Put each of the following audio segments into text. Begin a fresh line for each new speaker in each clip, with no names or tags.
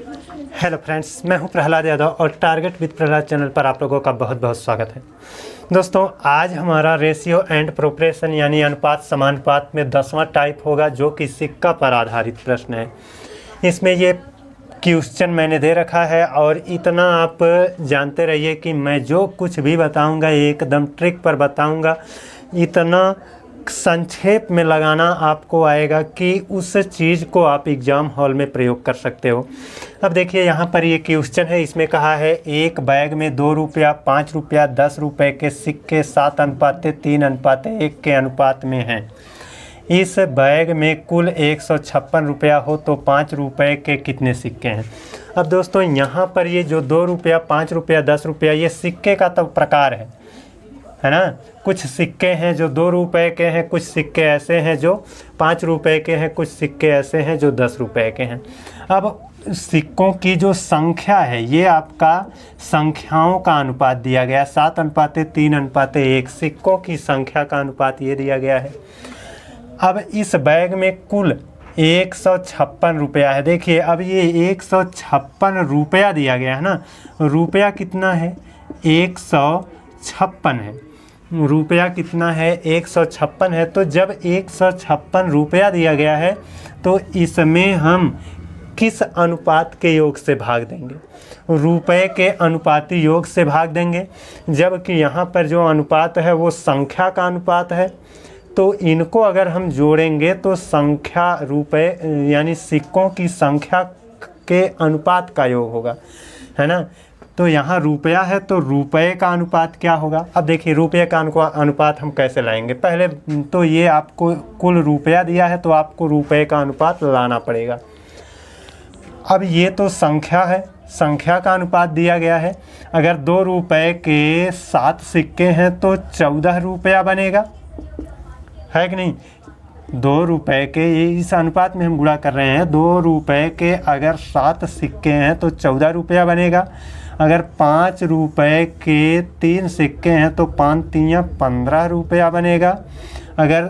Hello friends, मैं हूं प्रहलाद यादव और टारगेट विद प्रहलाद चैनल पर आप लोगों का बहुत बहुत स्वागत है। दोस्तों, आज हमारा रेशियो एंड प्रोपोर्शन यानी अनुपात समानुपात में 10वां टाइप होगा, जो कि सिक्का पर आधारित प्रश्न है। इसमें ये क्वेश्चन मैंने दे रखा है और इतना आप जानते रहिए कि मैं जो कुछ भी बताऊंगा एकदम ट्रिक पर बताऊंगा। इतना संक्षेप में लगाना आपको आएगा कि उस चीज़ को आप एग्ज़ाम हॉल में प्रयोग कर सकते हो। अब देखिए, यहाँ पर ये क्वेश्चन है। इसमें कहा है एक बैग में 2 रुपया, 5 रुपया, 10 रुपये के सिक्के 7:3:1 के अनुपात में हैं। इस बैग में कुल 156 रुपया हो तो 5 रुपये के कितने सिक्के हैं। अब दोस्तों, यहाँ पर ये जो 2 रुपया, 5 रुपया, 10 रुपया, ये सिक्के का तो प्रकार है ना। कुछ सिक्के हैं जो 2 रुपये के हैं, कुछ सिक्के ऐसे हैं जो 5 रुपये के हैं, कुछ सिक्के ऐसे हैं जो 10 रुपये के हैं। अब सिक्कों की जो संख्या है, ये आपका संख्याओं का अनुपात दिया गया, 7:3:1 सिक्कों की संख्या का अनुपात ये दिया गया है। अब इस बैग में कुल 156 रुपया है। देखिए, अब ये 156 रुपया दिया गया है ना। रुपया कितना है? 156 है। रुपया कितना है? 156 है। तो जब 156 रुपया दिया गया है तो इसमें हम किस अनुपात के योग से भाग देंगे? रुपए के अनुपाती योग से भाग देंगे। जबकि यहाँ पर जो अनुपात है वो संख्या का अनुपात है, तो इनको अगर हम जोड़ेंगे तो संख्या रुपए यानी सिक्कों की संख्या के अनुपात का योग होगा, है ना। तो यहाँ रुपया है तो रुपये का अनुपात क्या होगा? अब देखिए, रुपये का अनुपात हम कैसे लाएंगे। पहले तो ये आपको कुल रुपया दिया है तो आपको रुपये का अनुपात लाना पड़ेगा। अब ये तो संख्या है, संख्या का अनुपात दिया गया है। अगर 2 रुपये के 7 सिक्के हैं तो 14 रुपया बनेगा, है कि नहीं। 2 रुपये के, ये इस अनुपात में हम गुणा कर रहे हैं। 2 रुपये के अगर 7 सिक्के हैं तो 14 रुपया बनेगा। अगर 5 रुपये के 3 सिक्के हैं तो 5×3 15 रुपया बनेगा। अगर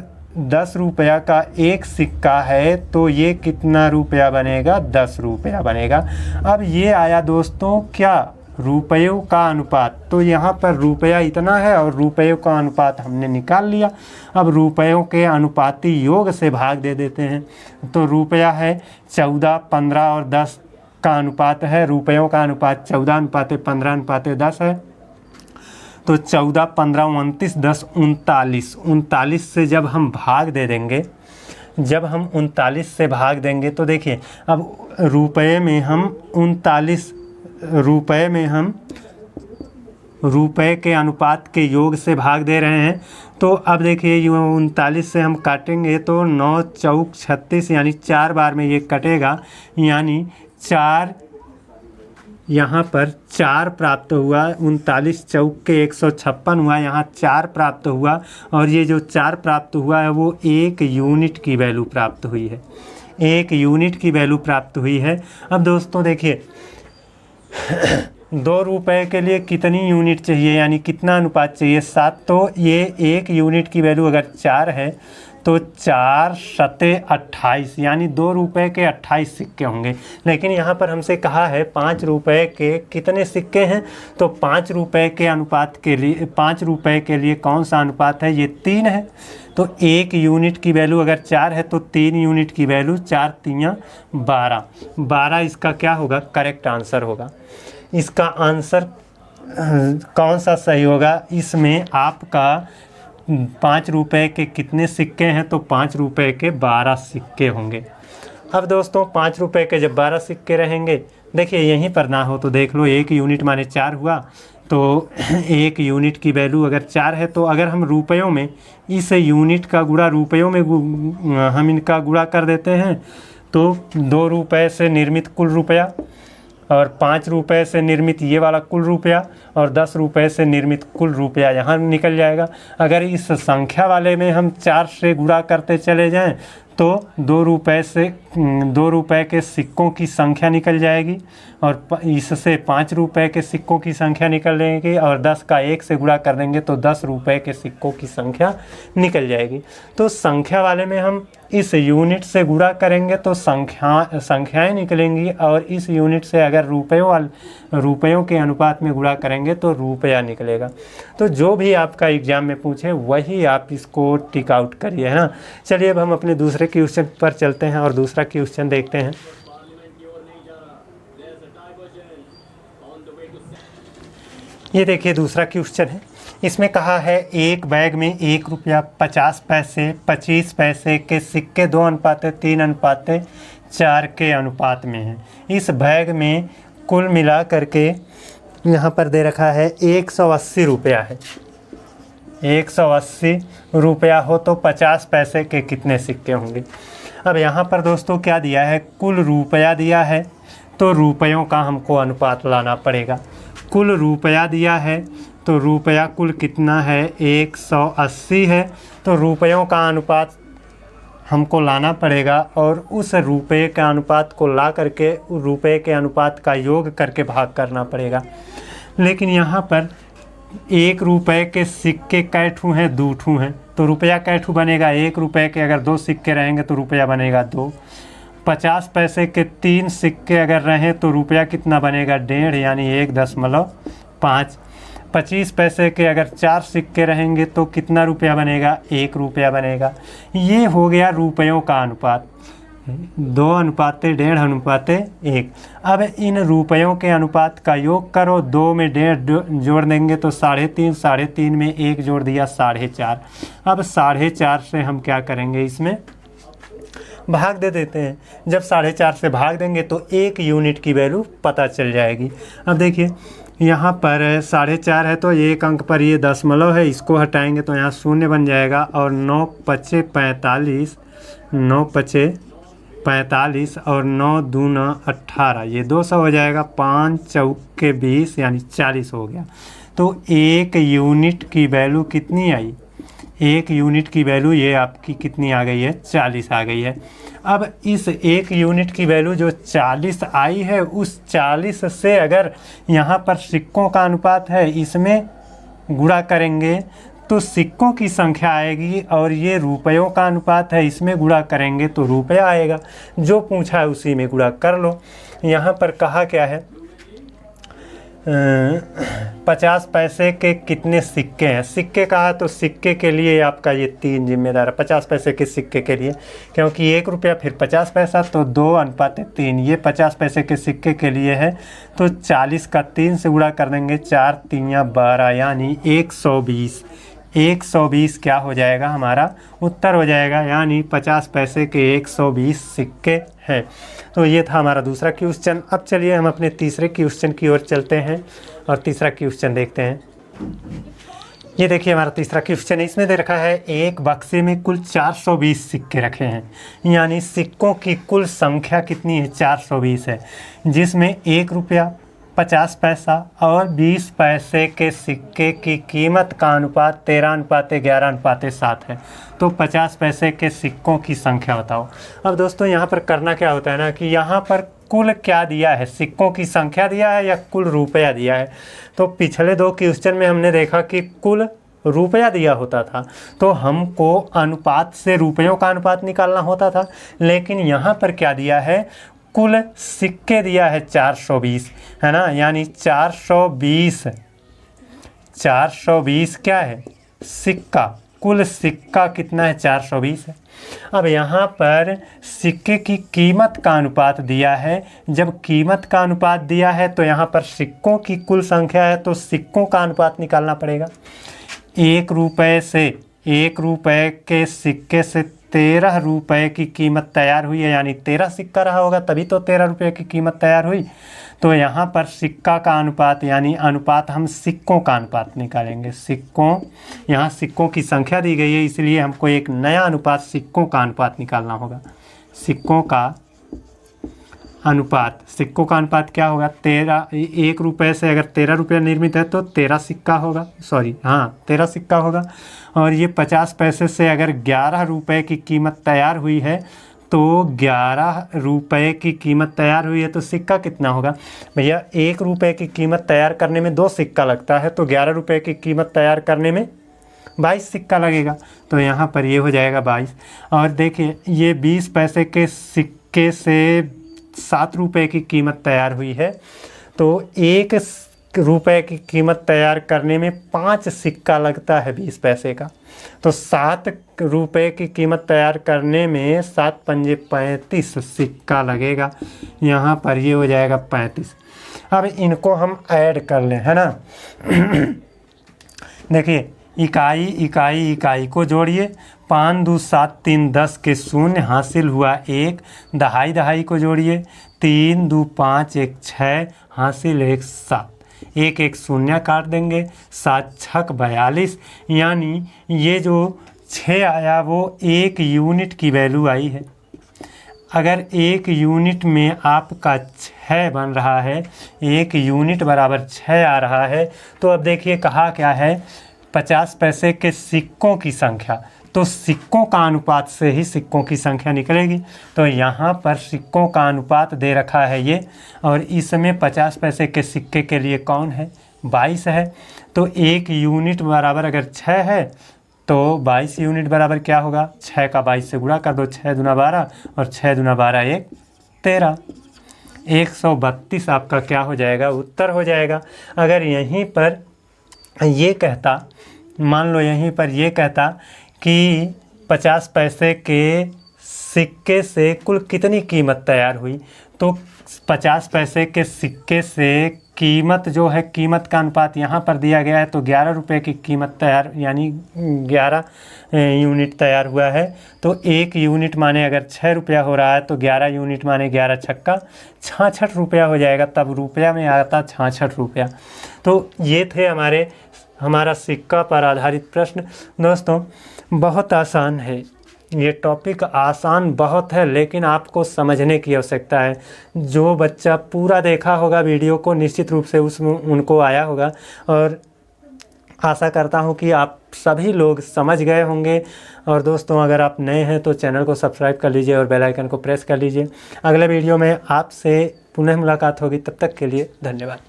10 रुपया का 1 सिक्का है तो ये कितना रुपया बनेगा? 10 रुपया बनेगा। अब ये आया दोस्तों क्या? रुपयों का अनुपात। तो यहाँ पर रुपया इतना है और रुपयों का अनुपात हमने निकाल लिया। अब रुपयों के अनुपाती योग से भाग दे देते हैं। तो रुपया है 14, 15 और 10 का अनुपात है। रुपयों का अनुपात 14:15:10 है। तो 14, 15, 29, 10, 39। 39 से जब हम भाग दे देंगे, जब हम 39 से भाग देंगे तो देखिए, अब रुपये में हम 39 रुपये में हम रुपये के अनुपात के योग से भाग दे रहे हैं। तो अब देखिए, 39 से हम काटेंगे तो 9 चौक 36 यानी 4 बार में ये कटेगा, यानी 4 यहाँ पर 4 प्राप्त हुआ। 39 चौक के 156 हुआ, यहाँ 4 प्राप्त हुआ। और ये जो 4 प्राप्त हुआ है वो 1 यूनिट की वैल्यू प्राप्त हुई है। 1 यूनिट की वैल्यू प्राप्त हुई है। अब दोस्तों देखिए, 2 रुपये के लिए कितनी यूनिट चाहिए, यानी कितना अनुपात चाहिए? 7। तो ये 1 यूनिट की वैल्यू अगर 4 है तो 4 × 28 यानी 2 रुपये के 28 सिक्के होंगे। लेकिन यहाँ पर हमसे कहा है 5 रुपये के कितने सिक्के हैं, तो 5 रुपये के अनुपात के लिए, 5 रुपये के लिए कौन सा अनुपात है? ये 3 है। तो 1 यूनिट की वैल्यू अगर 4 है तो 3 यूनिट की वैल्यू 4×3 12। 12 इसका क्या होगा? करेक्ट आंसर होगा। इसका आंसर कौन सा सही होगा? इसमें आपका 5 रुपये के कितने सिक्के हैं, तो 5 रुपये के 12 सिक्के होंगे। अब दोस्तों, 5 रुपये के जब 12 सिक्के रहेंगे, देखिए यहीं पर ना हो तो देख लो, 1 यूनिट माने 4 हुआ। तो 1 यूनिट की वैल्यू अगर 4 है तो अगर हम रुपयों में इस यूनिट का गुणा रुपयों में हम इनका गुणा कर देते हैं तो 2 रुपये से निर्मित कुल रुपया और 5 रुपये से निर्मित ये वाला कुल रुपया और 10 रुपये से निर्मित कुल रुपया यहाँ निकल जाएगा। अगर इस संख्या वाले में हम 4 से गुणा करते चले जाएं तो 2 रुपये से ₹2 के सिक्कों की संख्या निकल जाएगी और इससे ₹5 के सिक्कों की संख्या निकल जाएगी और 10 का 1 से गुणा कर देंगे तो ₹10 के सिक्कों की संख्या निकल जाएगी। तो संख्या वाले में हम इस यूनिट से गुणा करेंगे तो संख्याएं निकलेंगी और इस यूनिट से अगर रुपयों के अनुपात में गुणा करेंगे तो रुपया निकलेगा। तो जो भी आपका एग्जाम में पूछे वही आप इसको टिक आउट करिए, है ना। चलिए अब हम अपने दूसरे क्वेश्चन पर चलते हैं और दूसरा क्वेश्चन देखते हैं। ये देखिए दूसरा क्वेश्चन है। इसमें कहा है एक बैग में ₹1.50 25 पैसे के सिक्के 2:3:4 के अनुपात में हैं। इस बैग में कुल मिला करके यहाँ पर दे रखा है ₹180 है। ₹180 हो तो 50 पैसे के कितने सिक्के होंगे। अब यहाँ पर दोस्तों क्या दिया है, कुल रुपया दिया है तो रुपयों का हमको अनुपात लाना पड़ेगा। कुल रुपया दिया है तो रुपया कुल कितना है, 180 है, तो रुपयों का अनुपात हमको लाना पड़ेगा और उस रुपये के अनुपात को ला करके रुपये के अनुपात का योग करके भाग करना पड़ेगा। लेकिन यहाँ पर ₹1 के सिक्के कै ठू हैं, 2 ठू हैं, तो रुपया कै ठू बनेगा, ₹1 के अगर 2 सिक्के रहेंगे तो रुपया बनेगा 2। 50 पैसे के 3 सिक्के अगर रहें तो रुपया कितना बनेगा, 1.5 यानी 1.5। 25 पैसे के अगर 4 सिक्के रहेंगे तो कितना रुपया बनेगा, ₹1 बनेगा। ये हो गया रुपयों का अनुपात, 2:1.5:1। अब इन रुपयों के अनुपात का योग करो, 2 में 1.5 जोड़ देंगे तो 3.5, 3.5 में 1 जोड़ दिया 4.5। अब 4.5 से हम क्या करेंगे, इसमें भाग दे देते हैं। जब 4.5 से भाग देंगे तो 1 यूनिट की वैल्यू पता चल जाएगी। अब देखिए यहाँ पर 4.5 है तो एक अंक पर ये दशमलव है, इसको हटाएंगे तो यहाँ 0 बन जाएगा और 9×5 = 45, 9×5 = 45 और 9×2 = 18, ये 200 हो जाएगा। 5×4 = 20 यानी 40 हो गया। तो 1 यूनिट की वैल्यू कितनी आई, 1 यूनिट की वैल्यू ये आपकी कितनी आ गई है, 40 आ गई है। अब इस 1 यूनिट की वैल्यू जो 40 आई है, उस 40 से अगर यहाँ पर सिक्कों का अनुपात है इसमें गुणा करेंगे तो सिक्कों की संख्या आएगी और ये रुपयों का अनुपात है, इसमें गुणा करेंगे तो रुपया आएगा। जो पूछा है उसी में गुणा कर लो। यहाँ पर कहा क्या है, 50 पैसे के कितने सिक्के हैं। सिक्के कहा तो सिक्के के लिए आपका ये 3 जिम्मेदार है, 50 पैसे के सिक्के के लिए, क्योंकि ₹1 फिर 50 पैसा तो 2:3। ये 50 पैसे के सिक्के के लिए है तो 40 का 3 से गुणा कर देंगे, 4×3 = 12 यानी 120। 120 क्या हो जाएगा, हमारा उत्तर हो जाएगा, यानी 50 पैसे के 120 सिक्के हैं। तो ये था हमारा दूसरा क्वेश्चन। अब चलिए हम अपने तीसरे क्वेश्चन की ओर चलते हैं और तीसरा क्वेश्चन देखते हैं। ये देखिए हमारा तीसरा क्वेश्चन है। इसमें दे रखा है एक बक्से में कुल 420 सिक्के रखे हैं, यानी सिक्कों की कुल संख्या कितनी है, 420 है, जिसमें ₹1, 50 पैसा और 20 पैसे के सिक्के की कीमत का अनुपात 13:11:7 है। तो 50 पैसे के सिक्कों की संख्या बताओ। अब दोस्तों यहाँ पर करना क्या होता है ना, कि यहाँ पर कुल क्या दिया है, सिक्कों की संख्या दिया है या कुल रुपया दिया है। तो पिछले 2 क्वेश्चन में हमने देखा कि कुल रुपया दिया होता था तो हमको अनुपात से रुपयों का अनुपात निकालना होता था, लेकिन यहाँ पर क्या दिया है, कुल सिक्के दिया है 420, है ना, यानी 420 क्या है, सिक्का। कुल सिक्का कितना है, 420 है। अब यहाँ पर सिक्के की कीमत का अनुपात दिया है। जब कीमत का अनुपात दिया है तो यहाँ पर सिक्कों की कुल संख्या है तो सिक्कों का अनुपात निकालना पड़ेगा। ₹1 के सिक्के से ₹13 की कीमत तैयार हुई है, यानी 13 सिक्का रहा होगा तभी तो ₹13 की कीमत तैयार हुई। तो यहाँ पर सिक्का का अनुपात यानी अनुपात, हम सिक्कों का अनुपात निकालेंगे। यहाँ सिक्कों की संख्या दी गई है, इसलिए हमको एक नया अनुपात सिक्कों का अनुपात निकालना होगा। सिक्कों का अनुपात क्या होगा, ₹1 से अगर ₹13 निर्मित है तो 13 सिक्का होगा, 13 सिक्का होगा। और ये 50 पैसे से अगर ₹11 की कीमत तैयार हुई है तो 11 रुपये की कीमत तैयार हुई है, तो सिक्का कितना होगा भैया? 1 रुपये की कीमत तैयार करने में 2 सिक्का लगता है, तो 11 रुपये की कीमत तैयार करने में 22 सिक्का लगेगा। तो यहाँ पर ये हो जाएगा 22। और देखिए ये 20 पैसे के सिक्के से 7 रुपये की कीमत तैयार हुई है, तो 1 रुपये की कीमत तैयार करने में 5 सिक्का लगता है 20 पैसे का। तो 7 रुपये की कीमत तैयार करने में 7 पंजे 35 सिक्का लगेगा। यहाँ पर ये हो जाएगा 35। अब इनको हम ऐड कर लें, है ना। देखिए इकाई इकाई इकाई को जोड़िए। 5 2 7 3 10 के शून्य हासिल हुआ 1। दहाई दहाई को जोड़िए। 3 2 5 1 6 हासिल 1 7। 1 1 शून्य काट देंगे। 7 छक 42, यानी ये जो 6 आया वो 1 यूनिट की वैल्यू आई है। अगर 1 यूनिट में आपका 6 बन रहा है, 1 यूनिट बराबर 6 आ रहा है, तो अब देखिए कहा क्या है, 50 पैसे के सिक्कों की संख्या, तो सिक्कों का अनुपात से ही सिक्कों की संख्या निकलेगी। तो यहाँ पर सिक्कों का अनुपात दे रखा है ये, और इसमें 50 पैसे के सिक्के के लिए कौन है? 22 है। तो 1 यूनिट बराबर अगर 6 है तो 22 यूनिट बराबर क्या होगा? 6 का 22 से गुणा कर दो, 6 दूना 12 और 6 दूना 12 1 13। 132 आपका क्या हो जाएगा? उत्तर हो जाएगा। अगर यहीं पर ये कहता, मान लो यहीं पर ये कहता कि 50 पैसे के सिक्के से कुल कितनी कीमत तैयार हुई, तो 50 पैसे के सिक्के से कीमत जो है, कीमत का अनुपात यहाँ पर दिया गया है, तो 11 रुपये की कीमत तैयार, यानी 11 यूनिट तैयार हुआ है। तो 1 यूनिट माने अगर 6 रुपया हो रहा है, तो 11 यूनिट माने 11 छक्का 66 रुपया हो जाएगा। तब रुपया में आता 66 रुपया। तो ये थे हमारा सिक्का पर आधारित प्रश्न। दोस्तों बहुत आसान है ये टॉपिक, आसान बहुत है, लेकिन आपको समझने की आवश्यकता है। जो बच्चा पूरा देखा होगा वीडियो को, निश्चित रूप से उसमें उनको आया होगा, और आशा करता हूँ कि आप सभी लोग समझ गए होंगे। और दोस्तों अगर आप नए हैं तो चैनल को सब्सक्राइब कर लीजिए और बेल आइकन को प्रेस कर लीजिए। अगले वीडियो में आपसे पुनः मुलाकात होगी, तब तक के लिए धन्यवाद।